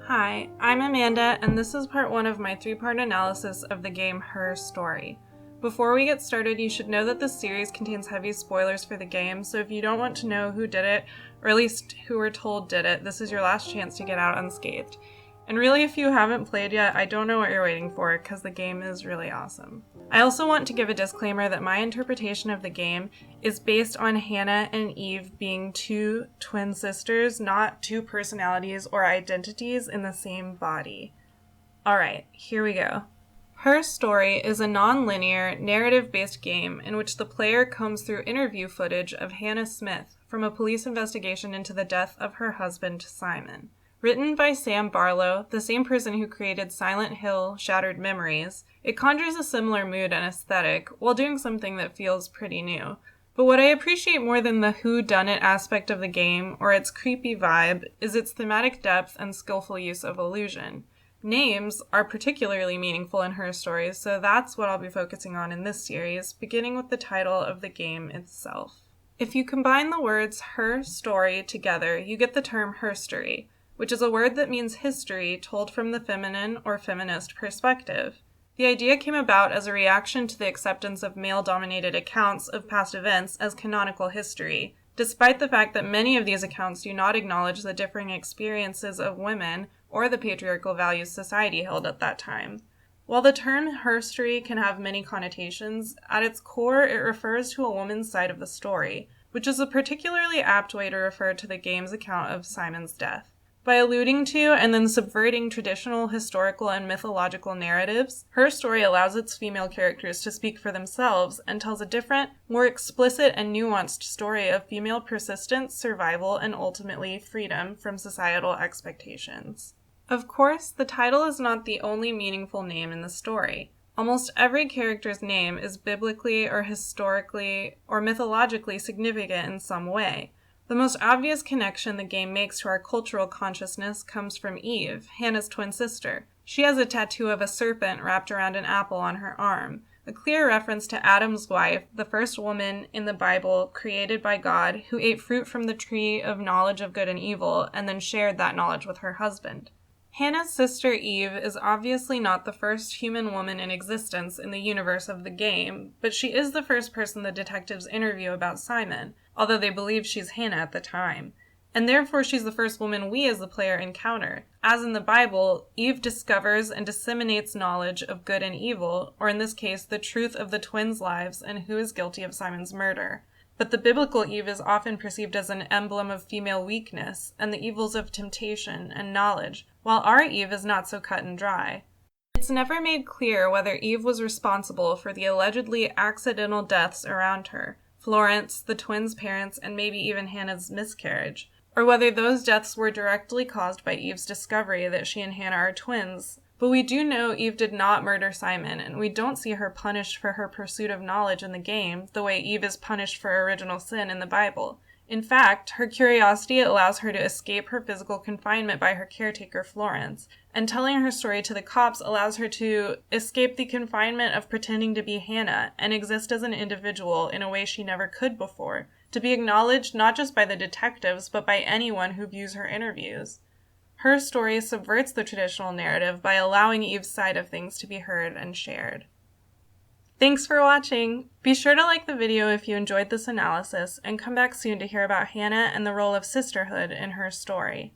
Hi, I'm Amanda, and this is part 1 of my 3-part analysis of the game Herstory. Before we get started, you should know that this series contains heavy spoilers for the game, so if you don't want to know who did it, or at least who we're told did it, this is your last chance to get out unscathed. And really, if you haven't played yet, I don't know what you're waiting for, because the game is really awesome. I also want to give a disclaimer that my interpretation of the game is based on Hannah and Eve being 2 twin sisters, not 2 personalities or identities in the same body. Alright, here we go. Herstory is a non-linear, narrative-based game in which the player combs through interview footage of Hannah Smith from a police investigation into the death of her husband, Simon. Written by Sam Barlow, the same person who created Silent Hill: Shattered Memories, it conjures a similar mood and aesthetic while doing something that feels pretty new. But what I appreciate more than the whodunit aspect of the game or its creepy vibe is its thematic depth and skillful use of illusion. Names are particularly meaningful in Herstory, so that's what I'll be focusing on in this series, beginning with the title of the game itself. If you combine the words Herstory together, you get the term herstory, which is a word that means history told from the feminine or feminist perspective. The idea came about as a reaction to the acceptance of male-dominated accounts of past events as canonical history, despite the fact that many of these accounts do not acknowledge the differing experiences of women or the patriarchal values society held at that time. While the term herstory can have many connotations, at its core it refers to a woman's side of the story, which is a particularly apt way to refer to the game's account of Simon's death. By alluding to and then subverting traditional historical and mythological narratives, Herstory allows its female characters to speak for themselves and tells a different, more explicit and nuanced story of female persistence, survival, and ultimately freedom from societal expectations. Of course, the title is not the only meaningful name in the story. Almost every character's name is biblically or historically or mythologically significant in some way. The most obvious connection the game makes to our cultural consciousness comes from Eve, Hannah's twin sister. She has a tattoo of a serpent wrapped around an apple on her arm, a clear reference to Adam's wife, the first woman in the Bible created by God, who ate fruit from the tree of knowledge of good and evil and then shared that knowledge with her husband. Hannah's sister Eve is obviously not the first human woman in existence in the universe of the game, but she is the first person the detectives interview about Simon, although they believe she's Hannah at the time. And therefore she's the first woman we as the player encounter. As in the Bible, Eve discovers and disseminates knowledge of good and evil, or in this case, the truth of the twins' lives and who is guilty of Simon's murder. But the biblical Eve is often perceived as an emblem of female weakness and the evils of temptation and knowledge, while our Eve is not so cut and dry. It's never made clear whether Eve was responsible for the allegedly accidental deaths around her, Florence, the twins' parents, and maybe even Hannah's miscarriage, or whether those deaths were directly caused by Eve's discovery that she and Hannah are twins. But we do know Eve did not murder Simon, and we don't see her punished for her pursuit of knowledge in the game, the way Eve is punished for original sin in the Bible. In fact, her curiosity allows her to escape her physical confinement by her caretaker, Florence, and telling her story to the cops allows her to escape the confinement of pretending to be Hannah and exist as an individual in a way she never could before, to be acknowledged not just by the detectives, but by anyone who views her interviews. Herstory subverts the traditional narrative by allowing Eve's side of things to be heard and shared. Thanks for watching! Be sure to like the video if you enjoyed this analysis, and come back soon to hear about Hannah and the role of sisterhood in Herstory.